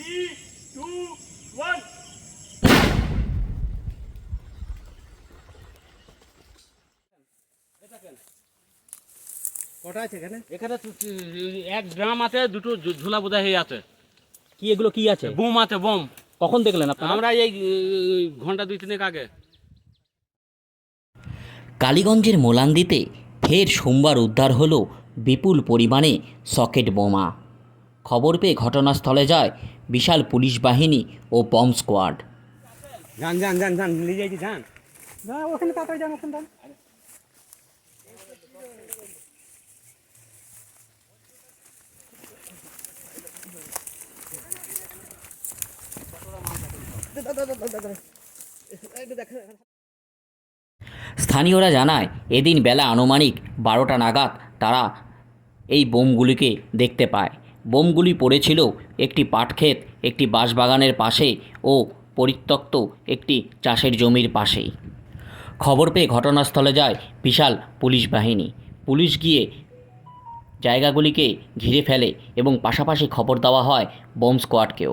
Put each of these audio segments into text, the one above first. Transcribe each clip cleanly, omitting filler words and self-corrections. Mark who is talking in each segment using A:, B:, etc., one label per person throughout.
A: 3, 2, 1.
B: কটা আছে এখানে?
C: এখানে এক ড্রাম আছে, দুটো ঝোলা বোধা হয়ে আছে।
B: কি এগুলো কি আছে?
C: বোম আছে, বোম।
B: কখন দেখলেন আপনারা?
C: আমরা এই ঘন্টা 2-3 আগে।
D: কালীগঞ্জের মোলান্দিতে ফের সোমবার উদ্ধার হলো বিপুল পরিমাণে সকেট বোমা। খবর পেয়ে ঘটনাস্থলে যায় বিশাল পুলিশ বাহিনী ও বম্ব স্কোয়াড।
C: যান যান যান যান, নিয়ে যাইছি, যান।
B: ওখানে তাড়াতাড়ি যান, ওখানে যান।
D: স্থানীয়রা জানায় এদিন বেলা আনুমানিক 12টা নাগাদ তারা এই বোমগুলিকে দেখতে পায়। বোমগুলি পড়েছিল একটি পাটক্ষেত, একটি বাঁশবাগানের পাশে ও পরিত্যক্ত একটি চাষের জমির পাশেই। খবর পেয়ে ঘটনাস্থলে যায় বিশাল পুলিশ বাহিনী। পুলিশ গিয়ে জায়গাগুলিকে ঘিরে ফেলে এবং পাশাপাশি খবর দেওয়া হয় বোম স্কোয়াডকেও।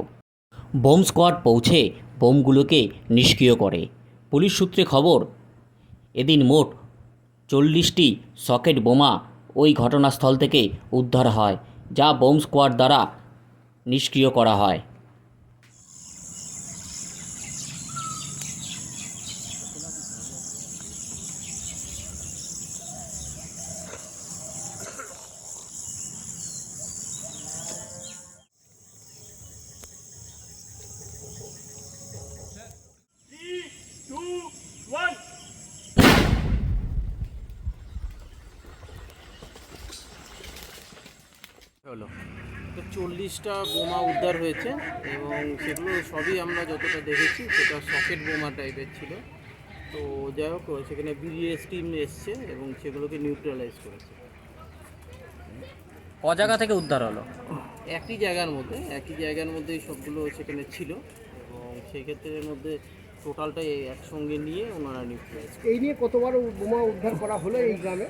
D: বোম স্কোয়াড পৌঁছে বোমগুলোকে নিষ্ক্রিয় করে। পুলিশ সূত্রে খবর, এদিন মোট 40টি সকেট বোমা ওই ঘটনাস্থল থেকে উদ্ধার হয়, যা বোম স্কোয়াড দ্বারা নিষ্ক্রিয় করা হয়।
A: Three, two, one.
E: হলো তো 40টা বোমা উদ্ধার হয়েছে এবং সেগুলো সবই আমরা যতটা দেখেছি সেটা সকেট বোমা টাইপের ছিল। তো যাই হোক, সেখানে বিডিএস টিম এসছে এবং সেগুলোকে নিউট্রালাইজ করেছে।
B: ক জায়গা থেকে উদ্ধার হলো?
E: একই জায়গার মধ্যেই সবগুলো সেখানে ছিল এবং সেই ক্ষেত্রের মধ্যে টোটালটাই একসঙ্গে নিয়ে ওনারা নিউট্রালাইজ।
B: এই নিয়ে কতবার বোমা উদ্ধার করা হলো এই গ্রামে?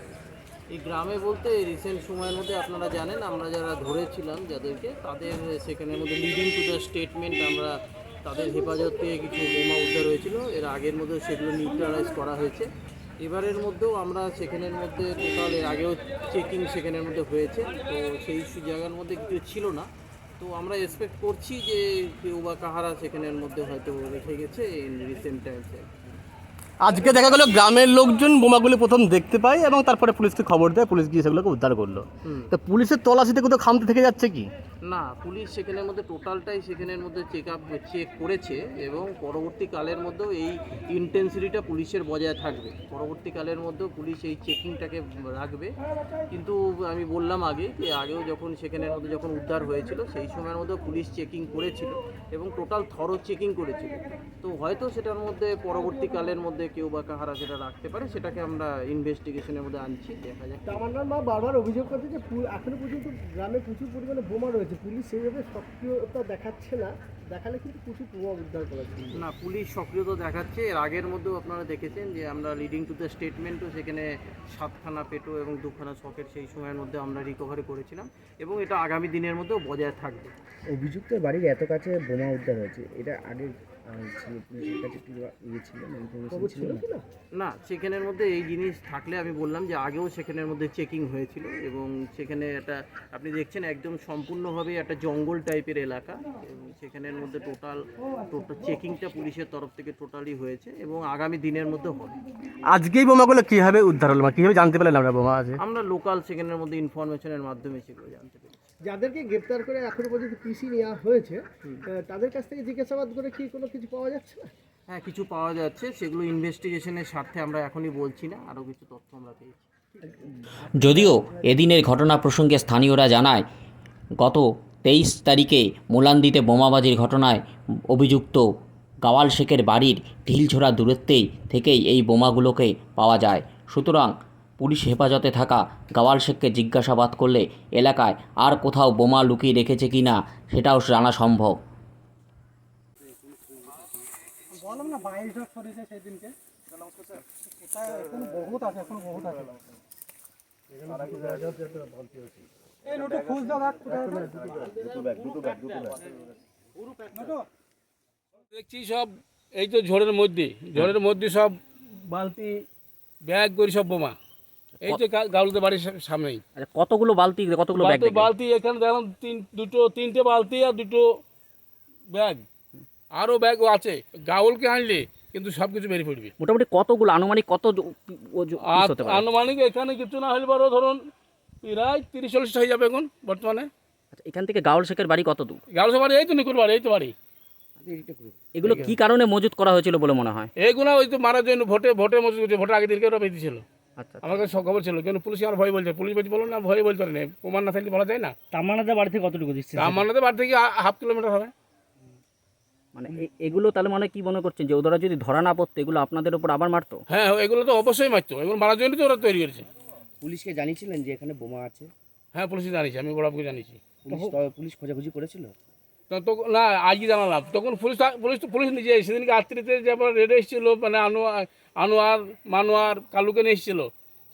E: এই গ্রামে বলতে রিসেন্ট সময়ের মধ্যে আপনারা জানেন আমরা যারা ধরেছিলাম যাদেরকে, তাদের সেখানের মধ্যে লিডিং টু দ্য স্টেটমেন্ট আমরা তাদের হেফাজত থেকে কিছু বোমা উদ্ধার হয়েছিল। এর আগের মধ্যে সেগুলো নিউট্রালাইজ করা হয়েছে। এবারের মধ্যেও আমরা সেখানের মধ্যে টোটাল, এর আগেও চেকিং সেখানের মধ্যে হয়েছে। তো সেই জায়গার মধ্যে কিছু ছিল না। তো আমরা এক্সপেক্ট করছি যে কেউ বা কাহারা সেখানের মধ্যে হয়তো রেখে গেছে ইন রিসেন্ট টাইমসে।
F: আজকে দেখা গেল গ্রামের লোকজন বোমাগুলি প্রথম দেখতে পায় এবং তারপরে পুলিশকে খবর দেয়, পুলিশ গিয়ে সেগুলোকে উদ্ধার করলো। তো পুলিশের তল্লাশিতে কোথাও খামতি থেকে যাচ্ছে কি?
E: না, পুলিশ সেখানের মধ্যে টোটালটাই সেখানের মধ্যে চেক করেছে এবং পরবর্তীকালের মধ্যেও এই ইন্টেন্সিটিটা পুলিশের বজায় থাকবে। পরবর্তীকালের মধ্যেও পুলিশ এই চেকিংটাকে রাখবে। কিন্তু আমি বললাম আগে যে আগেও যখন সেখানের মধ্যে যখন উদ্ধার হয়েছিল সেই সময়ের মধ্যে পুলিশ চেকিং করেছিল এবং টোটাল থরো চেকিং করেছিল। তো হয়তো সেটার মধ্যে পরবর্তীকালের মধ্যে কেউ বা কাহারা সেটা রাখতে পারে, সেটাকে আমরা ইনভেস্টিগেশনের মধ্যে আনছি, দেখা যাক।
B: আমার মা বারবার অভিযোগ করছে যে এখনো পর্যন্ত গ্রামে প্রচুর পরিমাণে বোমা রয়েছে, পুলিশ সেইভাবে সক্রিয়তা দেখাচ্ছে না, দেখালে কিন্তু প্রচুর বোমা উদ্ধার করা যায়
E: না, পুলিশ সক্রিয়তা দেখাচ্ছে। এর আগের মধ্যেও আপনারা দেখেছেন যে আমরা লিডিং টু দ্য স্টেটমেন্টও সেখানে 7খানা পেটো এবং 2খানা সকেট সেই সময়ের মধ্যে আমরা রিকভারি করেছিলাম এবং এটা আগামী দিনের মধ্যেও বজায় থাকবে।
G: অভিযুক্তের বাড়ির এত কাছে বোমা উদ্ধার হয়েছে, এটা আগে পুলিশের কাছে কি ছিল
E: না, সেখানের মধ্যে এই জিনিস থাকলে আমি বললাম যে আগেও সেখানের মধ্যে চেকিং হয়েছিল এবং সেখানে একটা আপনি দেখছেন একদম সম্পূর্ণভাবে একটা জঙ্গল টাইপের এলাকা এবং সেখানের মধ্যে টোটাল চেকিংটা পুলিশের তরফ থেকে টোটালি হয়েছে এবং আগামী দিনের মধ্যে হবে।
F: আজকেই বোমাগুলো কীভাবে উদ্ধার হলো, কীভাবে জানতে পারলেন আমরা বোমা আছে?
E: আমরা লোকাল সেখানের মধ্যে ইনফরমেশনের মাধ্যমে সেগুলো জানতে পেরেছি।
B: যাদেরকে গ্রেপ্তার করে এখনো পর্যন্ত পিসি নেওয়া হয়েছে, তাদের কাছ থেকে জিজ্ঞাসাবাদ করে কি কোনো কিছু পাওয়া যাচ্ছে না?
E: হ্যাঁ, কিছু পাওয়া যাচ্ছে, সেগুলো ইনভেস্টিগেশনের স্বার্থে আমরা এখনই বলছি না, আরও কিছু তথ্য আমরা পেয়েছি।
D: যদিও এদিনের ঘটনা প্রসঙ্গে স্থানীয়রা জানায়, গত 23 তারিখে মোলান্দিতে বোমাবাজির ঘটনায় অভিযুক্ত গাওয়াল শেখের বাড়ির ঢিলছোড়া দূরত্বেই থেকেই এই বোমাগুলোকে পাওয়া যায়। সুতরাং পুলিশ হেফাজতে থাকা গাওয়াল শেখকে জিজ্ঞাসাবাদ করলে এলাকায় আর কোথাও বোমা লুকিয়ে রেখেছে কি না সেটাও জানা সম্ভব।
B: বললাম না 22 সরিয়েছে সেদিনকে, বহুত আছে, এখন বহুত আছে। এই নোটে খুঁজ দাও, দুটো ব্যাগ
C: দেখছি সব এই তো ঝড়ের মধ্যে সব বালতি ব্যাগ করে সব বোমা এই তো গাউলদের বাড়ির সামনেই
D: আচ্ছা, কতগুলো বালতি কতগুলো ব্যাগ
C: বালতি এখানে দেখলাম তিনটে বালতি আর দুটো ব্যাগ আরও ব্যাগও আছে গাউলকে আনলে কিন্তু সব কিছু বেরিয়ে পড়বে
D: মোটামুটি কতগুলো আনুমানিক কত
C: আর আনুমানিক এখানে কিছু না হলে বড় ধরুন প্রায় 30-40 হয়ে যাবে এখন বর্তমানে।
D: আচ্ছা, এখান থেকে গাউল শেখের বাড়ি কত দূর?
C: গাউলসে বাড়ি এই তো নিকুর বাড়ি এই তো বাড়ি।
D: এগুলো কি কারণে মজুত করা হয়েছিল বলে মনে হয়?
C: এইগুলো ওই তো মারার জন্য ভোটে মজুদ করছে, ভোটের আগে দিনকে ওরা বেঁধেছিল।
D: আচ্ছা,
C: আমার কাছে সব খবর ছিল কিন্তু পুলিশ আমার ভয় বলছে, পুলিশ বলছে বলো না ভয় বলতে পারে না, প্রমাণ না থাকলে বলা যায় না।
F: তামান্নাদের বাড়ি থেকে কতটুকু দিচ্ছে?
C: আমাদের বাড়ি থেকে হাফ কিলোমিটার হবে।
D: মানে এগুলো তাহলে মানে কি মনে করছেন যে ওরা যদি ধরা না পড়তো এগুলো আপনাদের উপর আবার মারতো?
C: হ্যাঁ এগুলো তো অবশ্যই মারতো, এগুলো মারার জন্য তো ওরা তৈরি করেছে।
G: পুলিশকে জানিয়েছিলেন যে এখানে বোমা আছে?
C: হ্যাঁ পুলিশ জানিয়েছি, আমি বড়বাবুকে জানিয়েছি।
G: পুলিশ খোঁজাখুঁজি করেছিল?
C: তো না আজকে জানালাম, তখন পুলিশ নিজে সেদিনকে রাত্রিতে যে আবার রেডে এসেছিলো, মানে আনোয়ার মানোয়ার কালুকে নিয়ে এসেছিলো,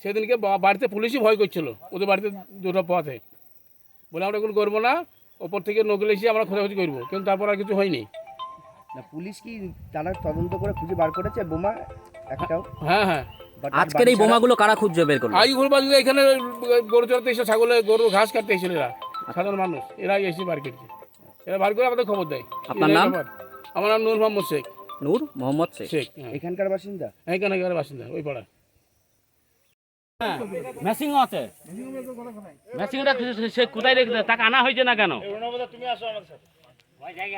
C: সেদিনকে বাড়িতে পুলিশই ভয় করছিল ওদের বাড়িতে দুটো পথে, বলে আমরা এগুলো করবো না, ওপর থেকে নকলে এসে আমরা খোঁজাখুঁজি করবো, কিন্তু তারপর আর কিছু হয়নি।
G: না পুলিশ কি তারা তদন্ত করে খুঁজে বার করেছে বোমা একটাও?
C: হ্যাঁ
D: আজকের এই বোমাগুলো কারা খুঁজে বের করলো?
C: আজ ঘুরবাজ এখানে গরু চড়াতে এসে গরু ঘাস কাটতে এসেছিল এরা, সাধারণ মানুষ এরাই এসে বার করছে, এরা বার করে আমাদের খবর দেয়।
D: আপনার নাম?
C: আমার নাম নূর মোহাম্মদ শেখ।
D: নূর মোহাম্মদ শেখ।
G: এখানকার বাসিন্দা?
C: এখানকার বাসিন্দা ওই পাড়া। মেশিনও আছে, মেশিনটা সে কোথায় রেখেছে, তাকে আনা হয়েছে না কেন?
A: তুমি আসো আমার সাথে।
C: জায়গা